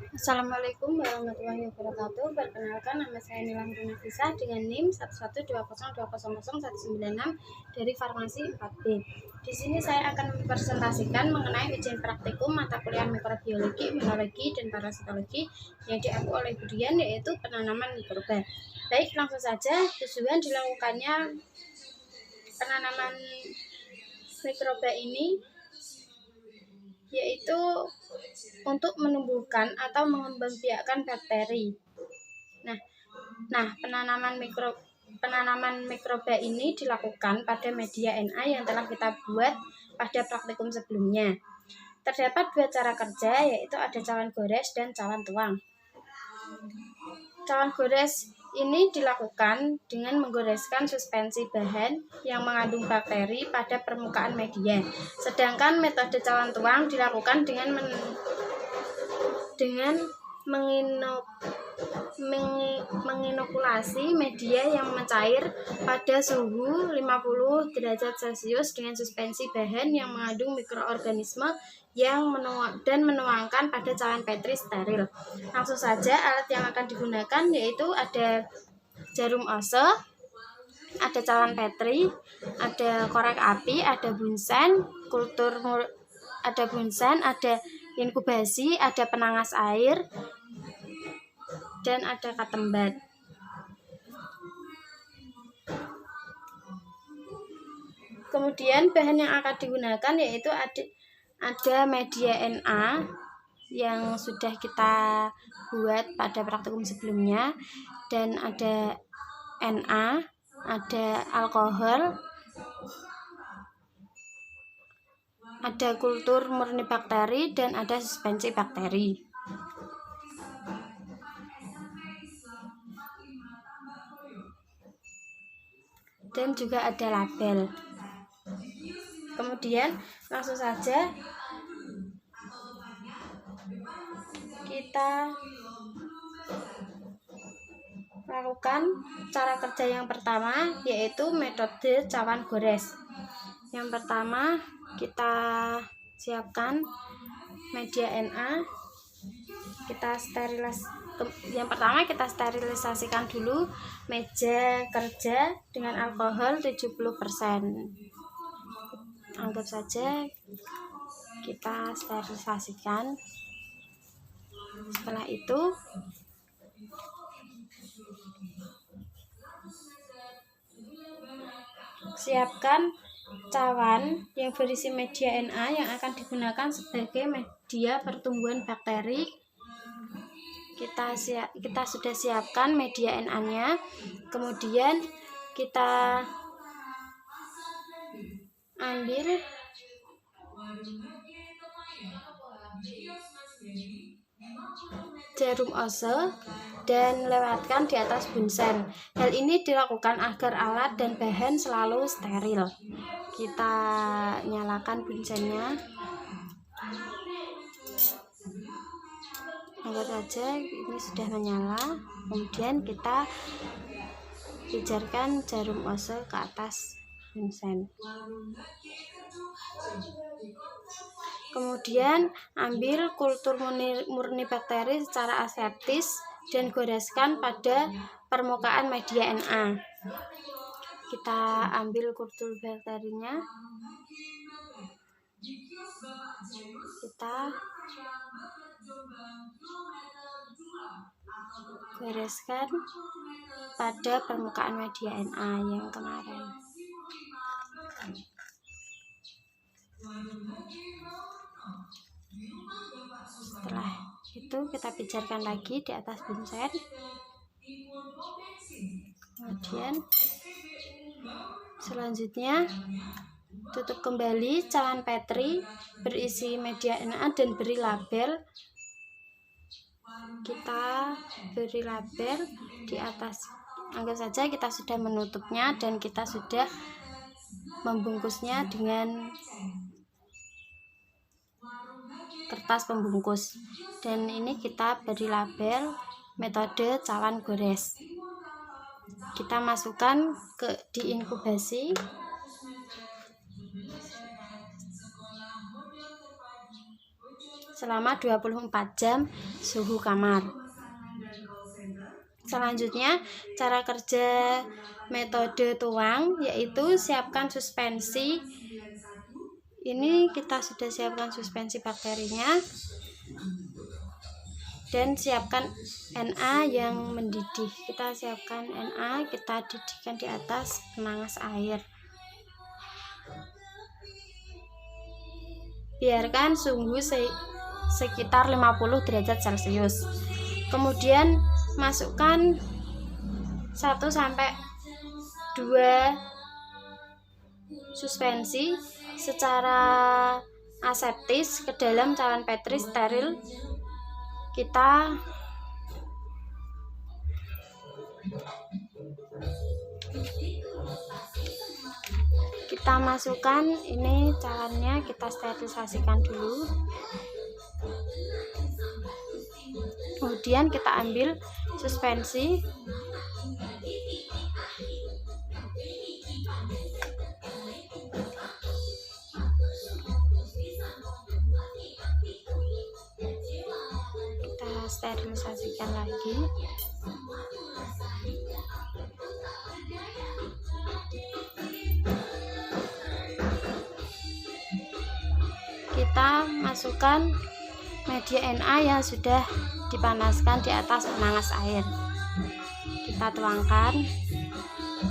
Assalamualaikum warahmatullahi wabarakatuh. Perkenalkan, nama saya Nilam Nafisa dengan NIM 11202000196 dari Farmasi 4B. Di sini saya akan mempresentasikan mengenai ujian praktikum mata kuliah mikrobiologi, imunologi, dan parasitologi yang diampu oleh Budian, yaitu penanaman mikroba. Baik, langsung saja. Tujuan dilakukannya penanaman mikroba ini yaitu untuk menumbuhkan atau mengembangbiakkan bakteri. Nah, penanaman mikroba ini dilakukan pada media Na yang telah kita buat pada praktikum sebelumnya. Terdapat dua cara kerja, yaitu ada cawan gores dan cawan tuang. Cawan gores ini dilakukan dengan menggoreskan suspensi bahan yang mengandung bakteri pada permukaan media. Sedangkan metode cawan tuang dilakukan dengan menginokulasi media yang mencair pada suhu 50 derajat Celcius dengan suspensi bahan yang mengandung mikroorganisme yang menuangkan pada cawan Petri steril. Langsung saja, alat yang akan digunakan yaitu ada jarum ose, ada cawan Petri, ada korek api, ada bunsen, ada inkubasi, ada penangas air, dan ada katembat. Kemudian bahan yang akan digunakan yaitu ada media Na yang sudah kita buat pada praktikum sebelumnya, dan ada Na, ada alkohol, ada kultur murni bakteri, dan ada suspensi bakteri. Dan juga ada label. Kemudian langsung saja kita lakukan cara kerja yang pertama, yaitu metode cawan gores. Yang pertama, kita siapkan media Na. Yang pertama kita sterilisasikan dulu meja kerja dengan alkohol 70%. Anggap saja kita sterilisasikan. Setelah itu siapkan cawan yang berisi media Na yang akan digunakan sebagai media pertumbuhan bakteri. Kita sudah siapkan media Na-nya. Kemudian kita ambil jarum ose dan lewatkan di atas bunsen. Hal ini dilakukan agar alat dan bahan selalu steril. Kita nyalakan bunsennya. Anggap saja ini sudah menyala. Kemudian kita pijarkan jarum ose ke atas bunsen. Kemudian ambil kultur murni bakteri secara aseptis dan goreskan pada permukaan media Na. Kita ambil kultur bakterinya. Kita goreskan pada permukaan media Na yang kemarin. Setelah itu kita pijarkan lagi di atas bunsen. Kemudian selanjutnya tutup kembali cawan Petri berisi media Na dan beri label. Kita beri label di atas. Anggap saja kita sudah menutupnya dan kita sudah membungkusnya dengan kertas pembungkus. Dan ini kita beri label metode cawan gores. Kita masukkan di inkubasi. selama 24 jam suhu kamar. Selanjutnya, cara kerja metode tuang yaitu siapkan suspensi. Ini kita sudah siapkan suspensi bakterinya. Dan siapkan Na yang mendidih. Kita siapkan Na, kita didihkan di atas penanas air. Biarkan suhu sekitar 50 derajat Celcius. Kemudian masukkan 1 sampai 2 suspensi secara aseptis ke dalam cawan Petri steril. Kita masukkan ini cawannya, kita sterilisasikan dulu. Kemudian kita ambil suspensi. Kita sterilisasikan lagi. Kita masukkan media Na yang sudah dipanaskan di atas penanas air. Kita tuangkan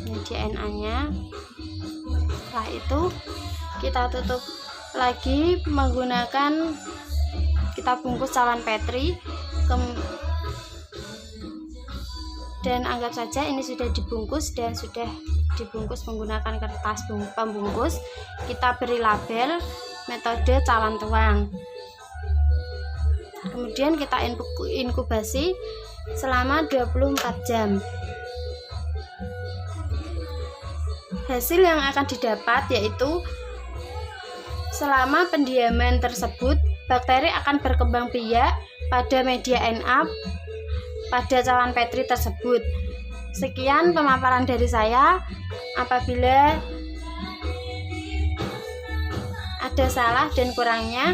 media Na-nya. Setelah itu kita tutup lagi menggunakan, kita bungkus cawan Petri dan anggap saja ini sudah dibungkus dan sudah dibungkus menggunakan kertas pembungkus. Kita beri label metode cawan tuang. Kemudian kita inkubasi selama 24 jam. Hasil yang akan didapat yaitu selama pendiaman tersebut bakteri akan berkembang biak pada media Na pada cawan Petri tersebut. Sekian pemaparan dari saya. Apabila ada salah dan kurangnya,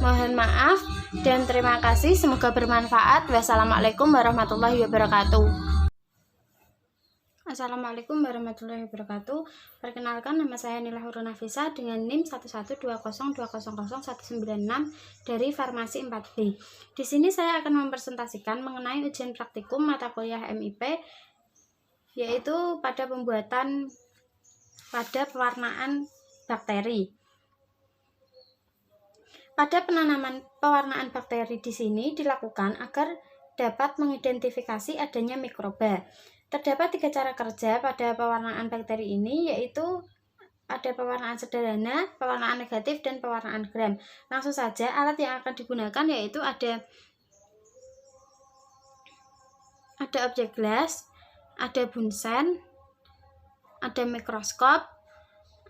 mohon maaf dan terima kasih. Semoga bermanfaat. Wassalamualaikum warahmatullahi wabarakatuh. Assalamualaikum warahmatullahi wabarakatuh. Perkenalkan, nama saya Nila Hurunafisa dengan NIM 11200200196 dari Farmasi 4B. Di sini saya akan mempresentasikan mengenai ujian praktikum mata kuliah MIP, yaitu pada pewarnaan bakteri. Pada penanaman pewarnaan bakteri di sini dilakukan agar dapat mengidentifikasi adanya mikroba. Terdapat 3 cara kerja pada pewarnaan bakteri ini, yaitu ada pewarnaan sederhana, pewarnaan negatif, dan pewarnaan gram. Langsung saja, alat yang akan digunakan yaitu ada objek gelas, ada bunsen, ada mikroskop,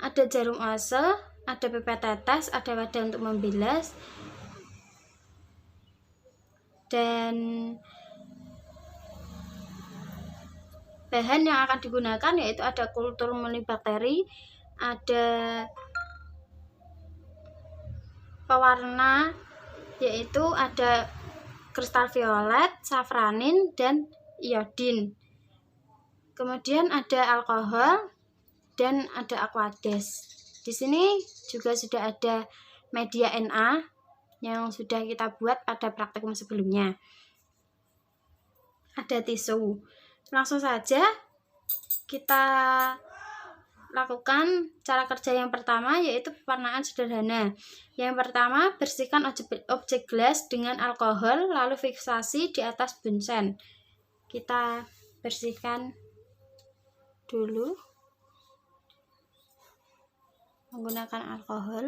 ada jarum ose, ada pipet tetes, ada wadah untuk membilas, dan bahan yang akan digunakan yaitu ada kultur murni bakteri, ada pewarna yaitu ada kristal violet, safranin, dan iodin. Kemudian ada alkohol dan ada aquades. Di sini juga sudah ada media Na yang sudah kita buat pada praktikum sebelumnya. Ada tisu. Langsung saja kita lakukan cara kerja yang pertama, yaitu pewarnaan sederhana. Yang pertama, bersihkan objek gelas dengan alkohol lalu fiksasi di atas bunsen. Kita bersihkan dulu menggunakan alkohol.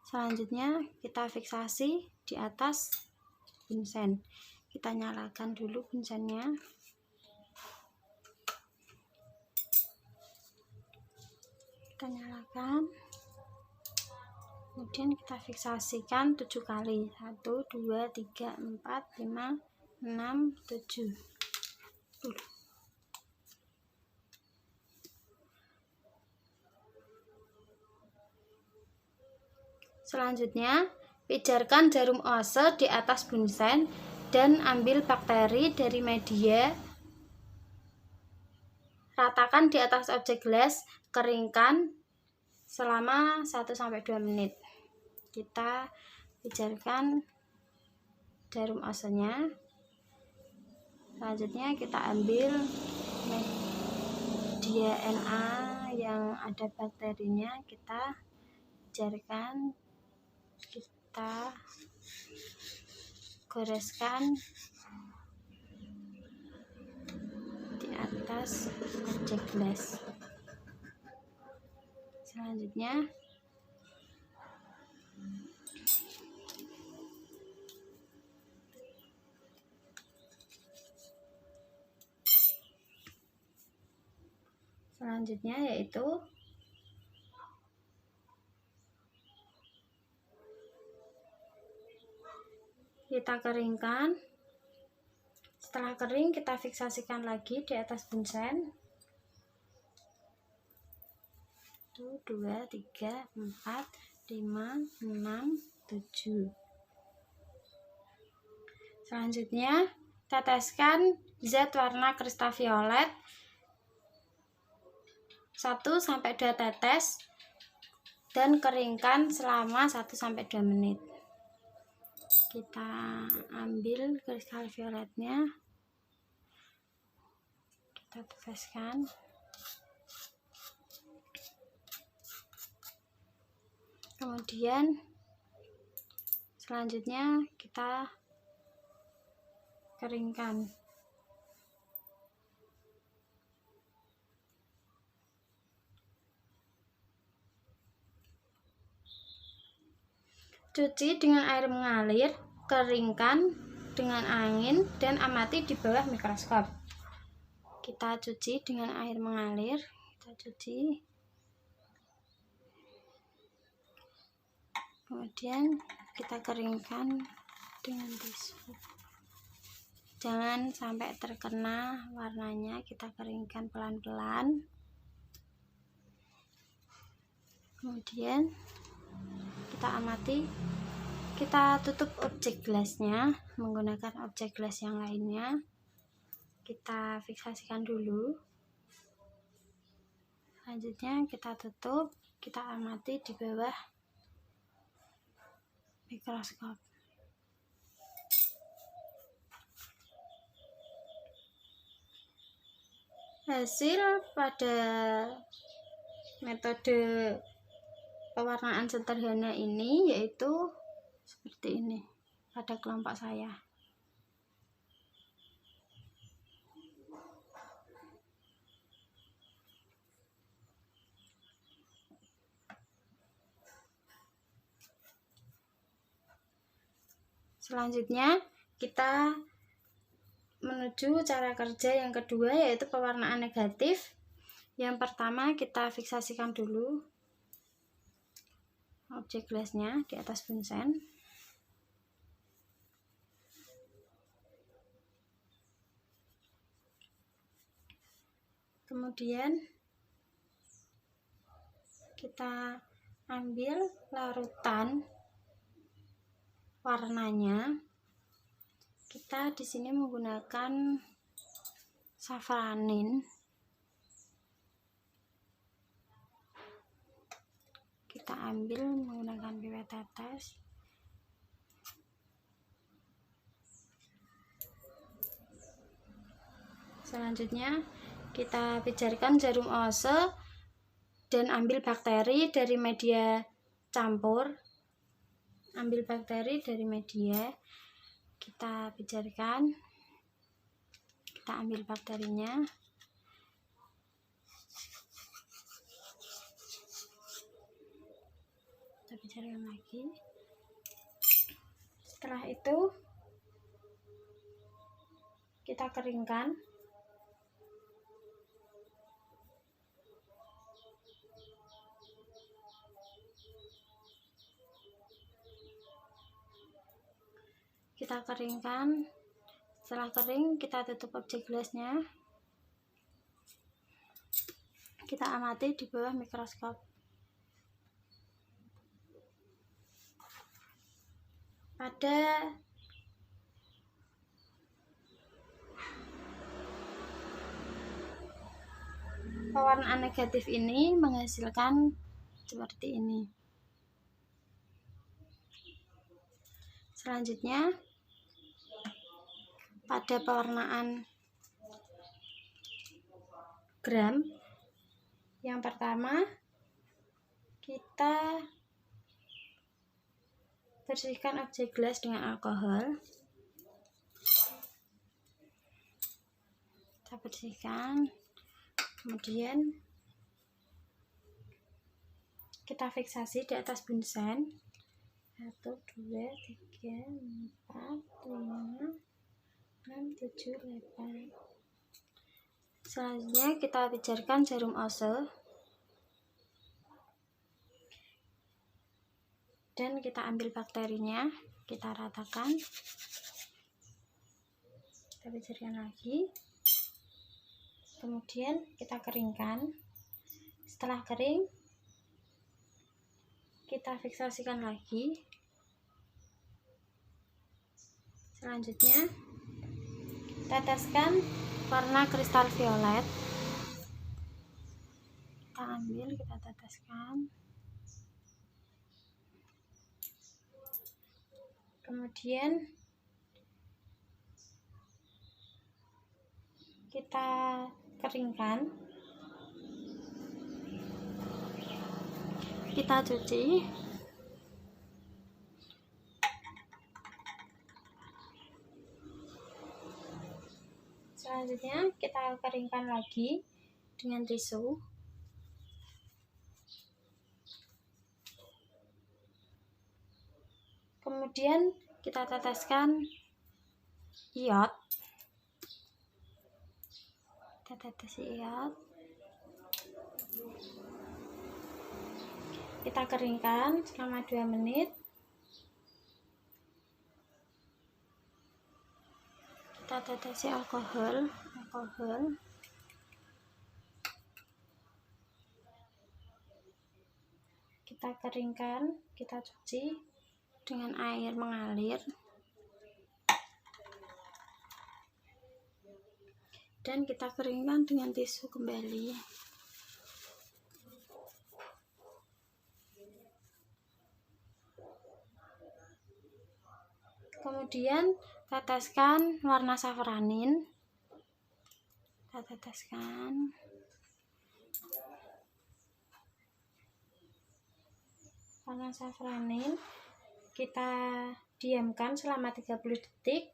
Selanjutnya kita fiksasi di atas bunsen. Kita nyalakan dulu bunsennya. Kita nyalakan. Kemudian kita fiksasikan 7 kali. 1, 2, 3, 4, 5, 6, 7. Selanjutnya, pijarkan jarum ose di atas bunsen dan ambil bakteri dari media. Ratakan di atas objek gelas, keringkan selama 1-2 menit. Kita pijarkan jarum osenya. Selanjutnya kita ambil media Na yang ada bakterinya, kita pijarkan, kita goreskan di atas objek gelas. Selanjutnya yaitu kita keringkan. Setelah kering, kita fiksasikan lagi di atas bunsen. 1, 2, 3, 4, 5, 6, 7. Selanjutnya, teteskan zat warna kristal violet 1-2 tetes dan keringkan selama 1-2 menit. Kita ambil kristal violetnya, kita teteskan. Kemudian selanjutnya kita keringkan. Cuci dengan air mengalir, keringkan dengan angin, dan amati di bawah mikroskop. Kita cuci dengan air mengalir, kita cuci. Kemudian kita keringkan dengan tisu. Jangan sampai terkena warnanya, kita keringkan pelan-pelan. Kemudian kita amati, kita tutup objek gelasnya menggunakan objek gelas yang lainnya. Kita fiksasikan dulu. Selanjutnya kita tutup, kita amati di bawah mikroskop. Hasil pada metode pewarnaan sederhana ini yaitu seperti ini pada kelompok saya. Selanjutnya kita menuju cara kerja yang kedua, yaitu pewarnaan negatif. Yang pertama, kita fiksasikan dulu objek gelasnya di atas bunsen. Kemudian kita ambil larutan warnanya. Kita di sini menggunakan safranin. Kita ambil menggunakan pipet tetes. Selanjutnya kita pijarkan jarum ose dan ambil bakteri dari media campur. Ambil bakteri dari media, kita pijarkan, kita ambil bakterinya. Kita pijarkan lagi. Setelah itu kita keringkan. Kita keringkan. Setelah kering, kita tutup objek gelasnya. Kita amati di bawah mikroskop. Pada pewarnaan negatif ini menghasilkan seperti ini. Selanjutnya, pada pewarnaan gram, yang pertama kita bersihkan objek gelas dengan alkohol. Kita bersihkan, kemudian kita fiksasi di atas bunsen. 1, 2, 3, 4, 5, 6, 7, 8. Selanjutnya kita pijarkan jarum ose dan kita ambil bakterinya, kita ratakan, kita pijarkan lagi, kemudian kita keringkan. Setelah kering, kita fiksasikan lagi. Selanjutnya teteskan warna kristal violet, kita ambil, kita teteskan, kemudian kita keringkan, kita cuci. Selanjutnya kita keringkan lagi dengan tisu. Kemudian kita teteskan iod. Kita tetes iod. Kita keringkan selama 2 menit. Kita tetesi alkohol. Kita keringkan, kita cuci dengan air mengalir, dan kita keringkan dengan tisu kembali. Kemudian teteskan warna safranin. Kita teteskan. Warna safranin kita diamkan selama 30 detik.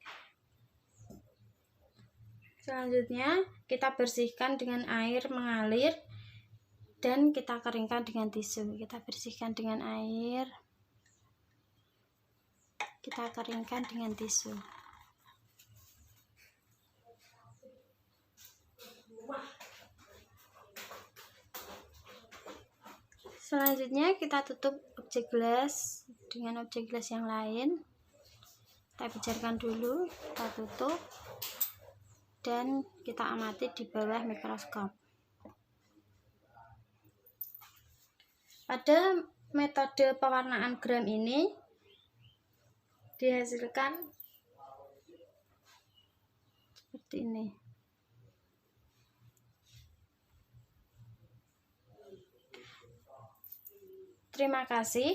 Selanjutnya kita bersihkan dengan air mengalir dan kita keringkan dengan tisu. Kita bersihkan dengan air, kita keringkan dengan tisu. Selanjutnya kita tutup objek gelas dengan objek gelas yang lain. Kita pijarkan dulu, kita tutup, dan kita amati di bawah mikroskop. Pada metode pewarnaan gram ini dihasilkan seperti ini. Terima kasih.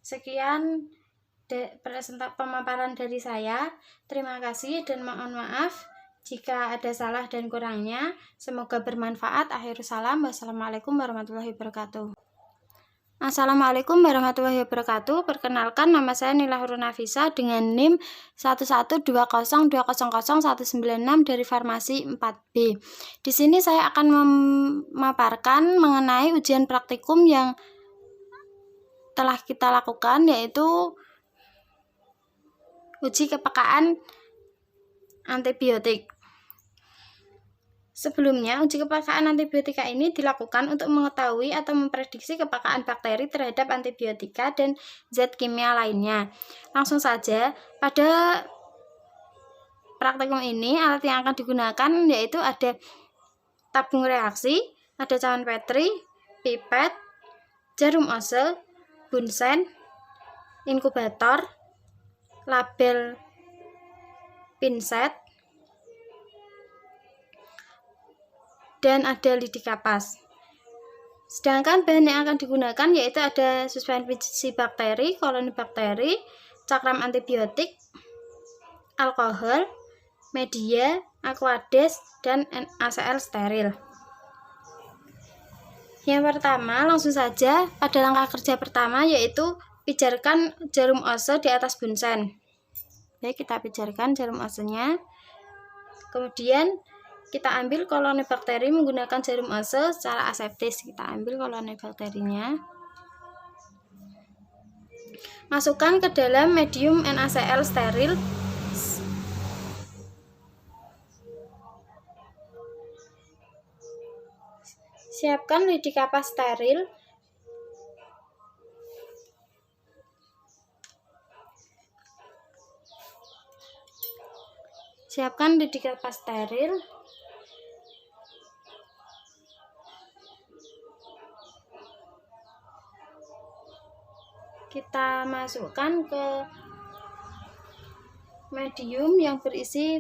Sekian pemaparan dari saya. Terima kasih dan mohon maaf jika ada salah dan kurangnya. Semoga bermanfaat. Akhirul salam. Wassalamualaikum warahmatullahi wabarakatuh. Assalamualaikum warahmatullahi wabarakatuh. Perkenalkan, nama saya Nila Hurunafisa dengan NIM 11202001996 dari Farmasi 4B. Di sini saya akan memaparkan mengenai ujian praktikum yang telah kita lakukan, yaitu uji kepekaan antibiotik. Sebelumnya, uji kepekaan antibiotika ini dilakukan untuk mengetahui atau memprediksi kepekaan bakteri terhadap antibiotika dan zat kimia lainnya. Langsung saja, pada praktikum ini alat yang akan digunakan yaitu ada tabung reaksi, ada cawan Petri, pipet, jarum ose, bunsen, inkubator, label pinset, dan ada lidi kapas. Sedangkan bahan yang akan digunakan yaitu ada suspensi bakteri, koloni bakteri, cakram antibiotik, alkohol, media, aquades, dan NaCl steril. Yang pertama, langsung saja pada langkah kerja pertama yaitu pijarkan jarum ose di atas bunsen. Baik, kita pijarkan jarum osenya. Kemudian kita ambil koloni bakteri menggunakan jarum ose secara aseptis. Kita ambil koloni bakterinya, masukkan ke dalam medium NaCl steril. Siapkan lidi kapas steril. Siapkan lidi kapas steril. Kita masukkan ke medium yang berisi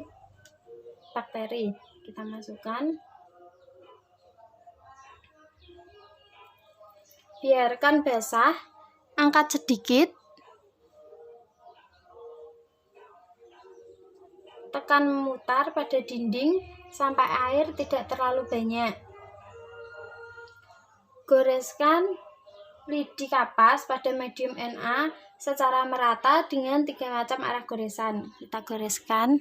bakteri. Kita masukkan. Biarkan basah, angkat sedikit, tekan memutar pada dinding sampai air tidak terlalu banyak. Goreskan lidi kapas pada medium Na secara merata dengan 3 macam arah goresan. Kita goreskan.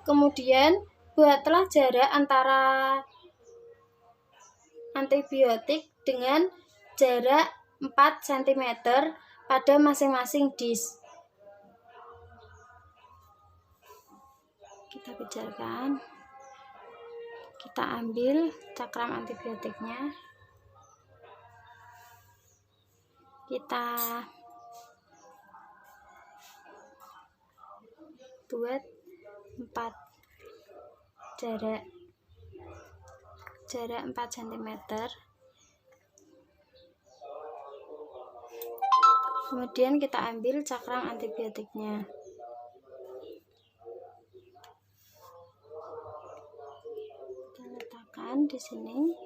Kemudian buatlah jarak antara antibiotik dengan jarak 4 cm pada masing-masing dish. Kita pijarkan. Kita ambil cakram antibiotiknya. Kita buat 4 jarak 4 cm. Kemudian kita ambil cakram antibiotiknya. Kita letakkan di sini.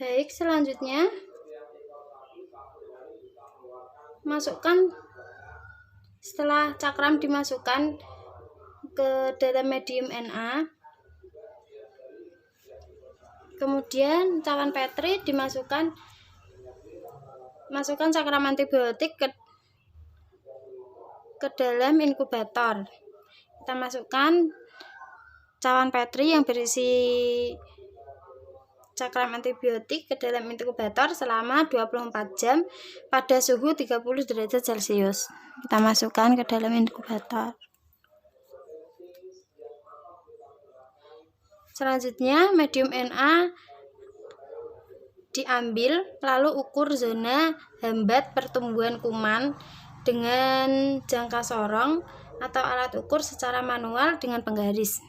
Baik, selanjutnya masukkan, setelah cakram dimasukkan ke dalam medium Na, kemudian cawan Petri dimasukkan, masukkan cakram antibiotik ke dalam inkubator. Kita masukkan cawan Petri yang berisi cakram antibiotik ke dalam inkubator selama 24 jam pada suhu 30 derajat Celcius. Kita masukkan ke dalam inkubator. Selanjutnya medium Na diambil, lalu ukur zona hambat pertumbuhan kuman dengan jangka sorong atau alat ukur secara manual dengan penggaris.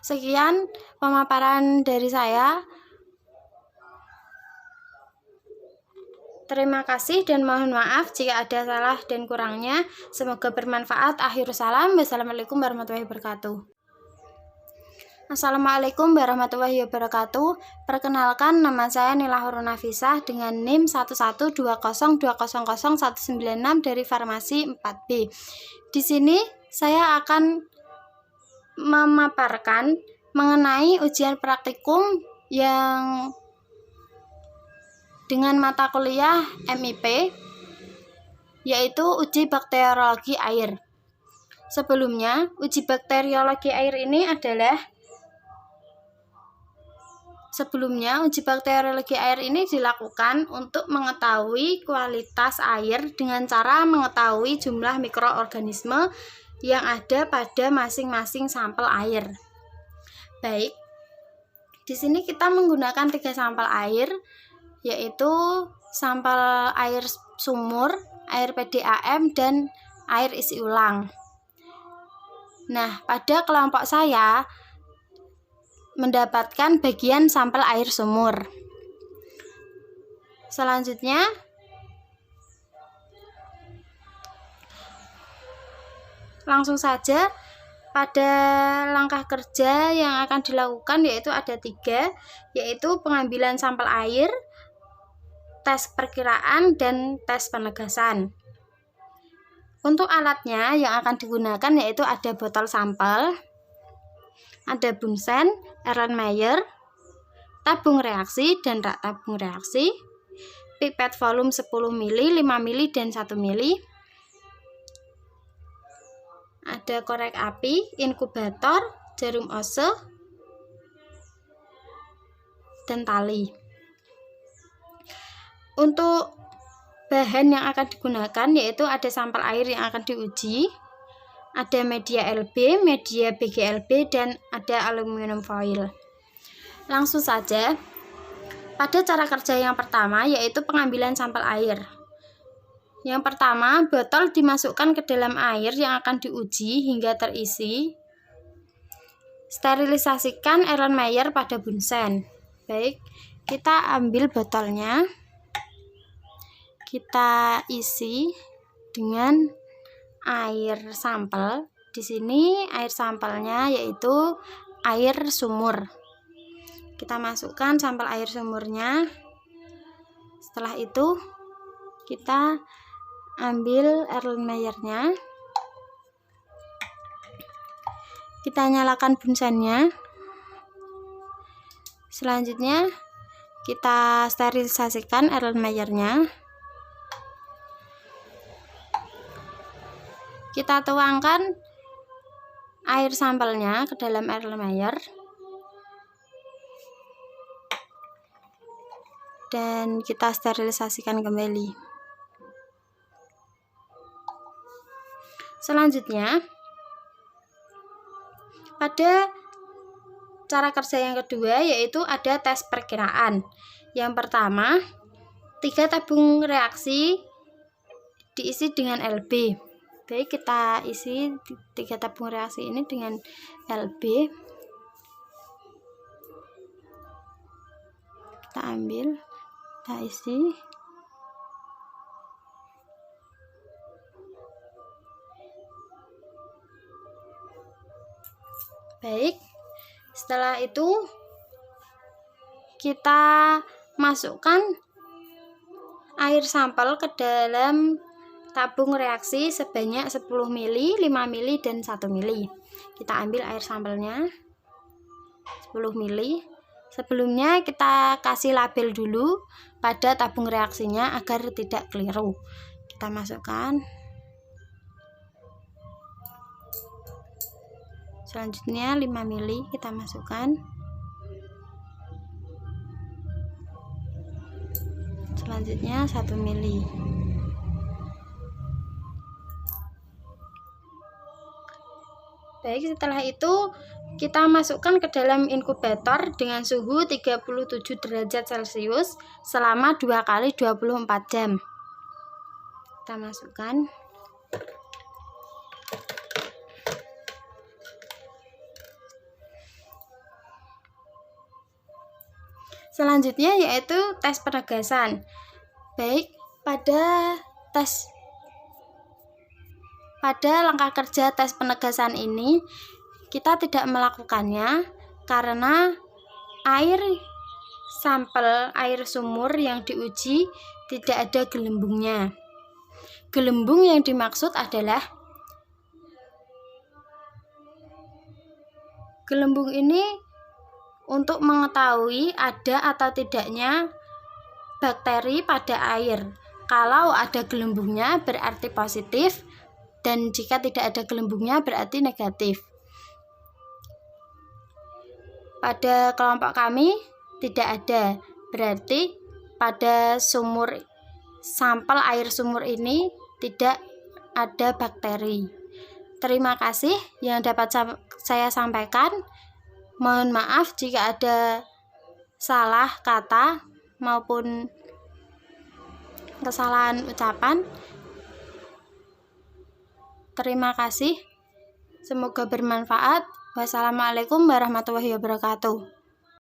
Sekian pemaparan dari saya. Terima kasih dan mohon maaf jika ada salah dan kurangnya. Semoga bermanfaat. Akhirul salam. Wassalamualaikum warahmatullahi wabarakatuh. Assalamualaikum warahmatullahi wabarakatuh. Perkenalkan, nama saya Nila Hurunafisah dengan NIM 11202000196 dari Farmasi 4B. Di sini saya akan memaparkan mengenai ujian praktikum yang dengan mata kuliah MIP, yaitu uji bakteriologi air. Sebelumnya, uji bakteriologi air ini dilakukan untuk mengetahui kualitas air dengan cara mengetahui jumlah mikroorganisme yang ada pada masing-masing sampel air. Baik, di sini kita menggunakan 3 sampel air, yaitu sampel air sumur, air PDAM, dan air isi ulang. Nah, pada kelompok saya mendapatkan bagian sampel air sumur. Selanjutnya, langsung saja pada langkah kerja yang akan dilakukan, yaitu ada 3, yaitu pengambilan sampel air, tes perkiraan, dan tes penegasan. Untuk alatnya yang akan digunakan yaitu ada botol sampel, ada Bunsen, Erlenmeyer, tabung reaksi dan rak tabung reaksi, pipet volume 10 ml, 5 ml, dan 1 ml, ada korek api, inkubator, jarum ose, dan tali. Untuk bahan yang akan digunakan yaitu ada sampel air yang akan diuji, ada media LB, media BGLB, dan ada aluminium foil. Langsung saja pada cara kerja yang pertama, yaitu pengambilan sampel air. Yang pertama, botol dimasukkan ke dalam air yang akan diuji hingga terisi. Sterilisasikan Erlenmeyer pada Bunsen. Baik, kita ambil botolnya, kita isi dengan air sampel. Di sini air sampelnya yaitu air sumur. Kita masukkan sampel air sumurnya. Setelah itu kita ambil Erlenmeyernya. Kita nyalakan bunsennya. Selanjutnya kita sterilisasikan Erlenmeyernya. Kita tuangkan air sampelnya ke dalam Erlenmeyer dan kita sterilisasikan kembali. Selanjutnya, pada cara kerja yang kedua yaitu ada tes perkiraan. Yang pertama, 3 tabung reaksi diisi dengan LB. Baik, kita isi 3 tabung reaksi ini dengan LB. Kita ambil, kita isi. Baik, setelah itu kita masukkan air sampel ke dalam tabung reaksi sebanyak 10 ml, 5 ml, dan 1 ml. Kita ambil air sampelnya 10 ml. Sebelumnya kita kasih label dulu pada tabung reaksinya agar tidak keliru. Kita masukkan. Selanjutnya 5 ml kita masukkan. Selanjutnya 1 ml. Baik, setelah itu kita masukkan ke dalam inkubator dengan suhu 37 derajat Celcius selama 2 kali 24 jam. Kita masukkan. Selanjutnya yaitu tes penegasan. Baik, pada langkah kerja tes penegasan ini kita tidak melakukannya karena sampel air sumur yang diuji tidak ada gelembungnya. Gelembung yang dimaksud adalah Gelembung ini untuk mengetahui ada atau tidaknya bakteri pada air. Kalau ada gelembungnya berarti positif, dan jika tidak ada gelembungnya berarti negatif. Pada kelompok kami tidak ada, berarti pada sampel air sumur ini tidak ada bakteri. Terima kasih yang dapat saya sampaikan. Mohon maaf jika ada salah kata maupun kesalahan ucapan. Terima kasih. Semoga bermanfaat. Wassalamualaikum warahmatullahi wabarakatuh.